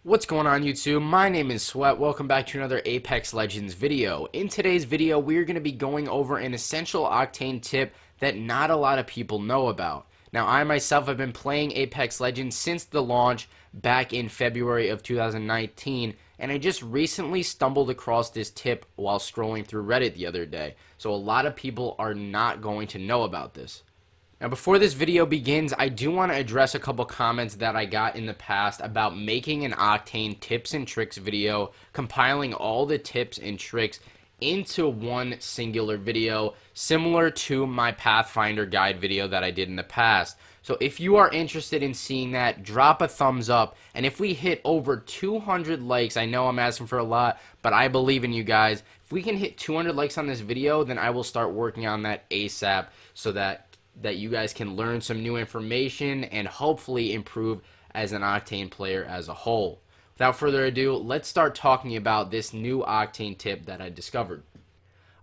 What's going on YouTube? My name is Sweat. Welcome back to another Apex Legends video. In today's video, we're going to be going over an essential Octane tip that not a lot of people know about. Now, I myself have been playing Apex Legends since the launch back in February of 2019, and I just recently stumbled across this tip while scrolling through Reddit the other day. So a lot of people are not going to know about this. Now, before this video begins, I do want to address a couple comments that I got in the past about making an Octane tips and tricks video, compiling all the tips and tricks into one singular video, similar to my Pathfinder guide video that I did in the past. So if you are interested in seeing that, drop a thumbs up, and if we hit over 200 likes, I know I'm asking for a lot, but I believe in you guys. If we can hit 200 likes on this video, then I will start working on that ASAP so that you guys can learn some new information and hopefully improve as an Octane player as a whole. Without further ado, let's start talking about this new Octane tip that I discovered.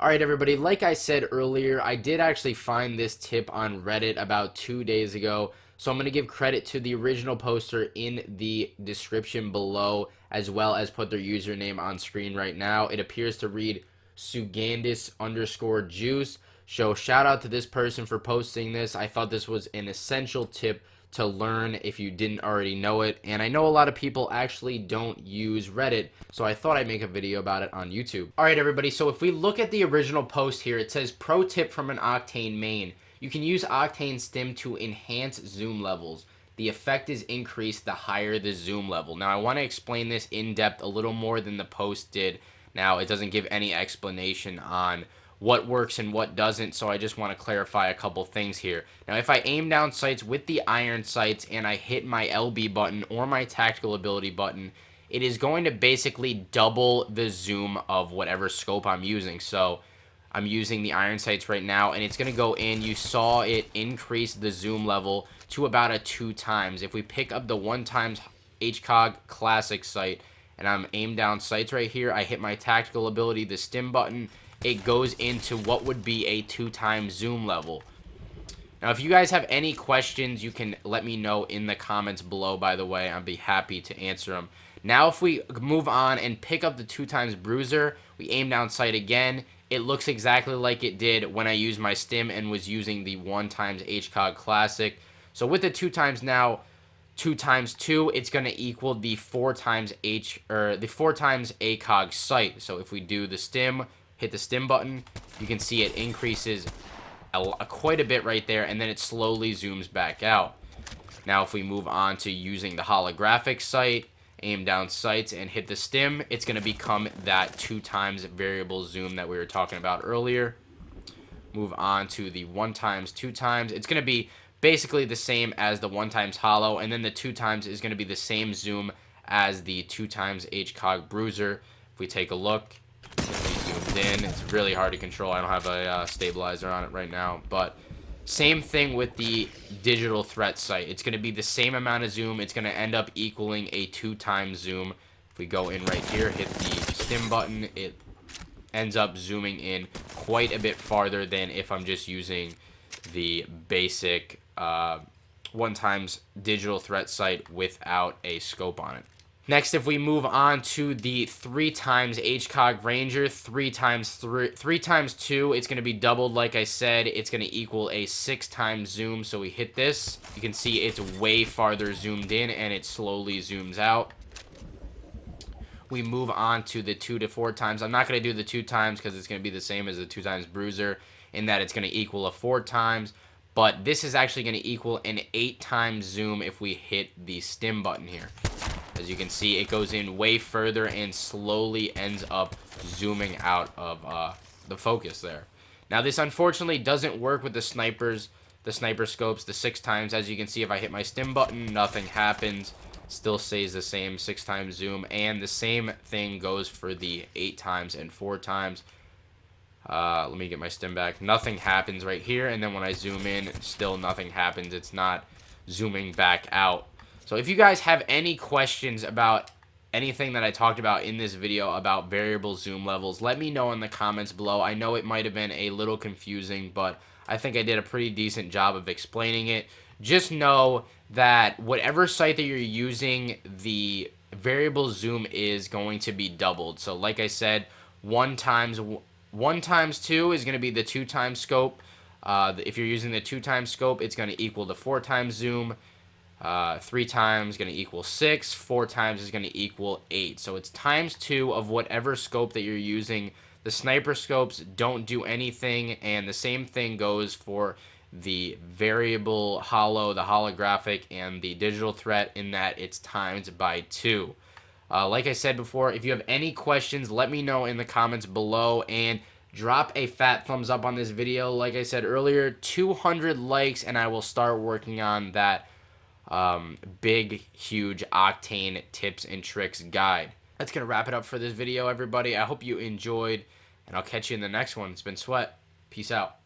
Alright everybody, like I said earlier, I did actually find this tip on Reddit about 2 days ago, so I'm going to give credit to the original poster in the description below, as well as put their username on screen right now. It appears to read Sugandis_juice. So shout out to this person for posting this. I thought this was an essential tip to learn if you didn't already know it. And I know a lot of people actually don't use Reddit, so I thought I'd make a video about it on YouTube. Alright everybody, so if we look at the original post here, it says, pro tip from an Octane main. You can use Octane stim to enhance zoom levels. The effect is increased the higher the zoom level. Now I want to explain this in depth a little more than the post did. Now it doesn't give any explanation on what works and what doesn't, so I just want to clarify a couple things here. Now, if I aim down sights with the iron sights and I hit my LB button or my tactical ability button, it is going to basically double the zoom of whatever scope I'm using. So I'm using the iron sights right now, and it's going to go in. You saw it increase the zoom level to about a 2 times. If we pick up the 1 times HCOG classic sight and I'm aim down sights right here, I hit my tactical ability, the stim button, it goes into what would be a 2 times zoom level. Now, if you guys have any questions, you can let me know in the comments below, by the way. I'd be happy to answer them. Now, if we move on and pick up the 2 times bruiser, we aim down sight again. It looks exactly like it did when I used my stim and was using the 1 times HCOG classic. So with the 2 times now, 2 times 2, it's going to equal the 4 times ACOG sight. So if we do the stim, hit the stim button, you can see it increases quite a bit right there, and then it slowly zooms back out. Now if we move on to using the holographic sight, aim down sights and hit the stim, it's going to become that 2 times variable zoom that we were talking about earlier. Move on to the 1 times 2 times. It's going to be basically the same as the 1 times hollow, and then the 2 times is going to be the same zoom as the 2 times HCOG bruiser. If we take a look, in. It's really hard to control. I don't have a stabilizer on it right now, but same thing with the digital threat sight. It's going to be the same amount of zoom. It's going to end up equaling a 2 times zoom. If we go in right here, hit the stim button, it ends up zooming in quite a bit farther than if I'm just using the basic 1 times digital threat sight without a scope on it. Next, if we move on to the 3 times HCOG Ranger, 3 times 2, it's going to be doubled. Like I said, it's going to equal a 6 times zoom. So we hit this. You can see it's way farther zoomed in, and it slowly zooms out. We move on to the 2 to 4 times. I'm not going to do the 2 times because it's going to be the same as the 2 times bruiser in that it's going to equal a 4 times. But this is actually going to equal an 8 times zoom if we hit the stim button here. As you can see, it goes in way further and slowly ends up zooming out of the focus there. Now, this unfortunately doesn't work with the sniper scopes, the 6 times. As you can see, if I hit my stim button, nothing happens. Still stays the same 6 times zoom. And the same thing goes for the 8 times and 4 times. Let me get my stim back. Nothing happens right here. And then when I zoom in, still nothing happens. It's not zooming back out. So if you guys have any questions about anything that I talked about in this video about variable zoom levels, let me know in the comments below. I know it might have been a little confusing, but I think I did a pretty decent job of explaining it. Just know that whatever site that you're using the variable zoom is going to be doubled. So like I said, 1 times 2 is going to be the 2 times scope. If you're using the 2 times scope, it's going to equal the 4 times zoom. 3 times is going to equal 6. 4 times is going to equal 8. So it's times 2 of whatever scope that you're using. The sniper scopes don't do anything, and the same thing goes for the variable holo, the holographic, and the digital threat, in that it's times by 2. Like I said before, if you have any questions, let me know in the comments below, and drop a fat thumbs up on this video. Like I said earlier, 200 likes, and I will start working on that big, huge Octane tips and tricks guide. That's going to wrap it up for this video, everybody. I hope you enjoyed, and I'll catch you in the next one. It's been Sweat. Peace out.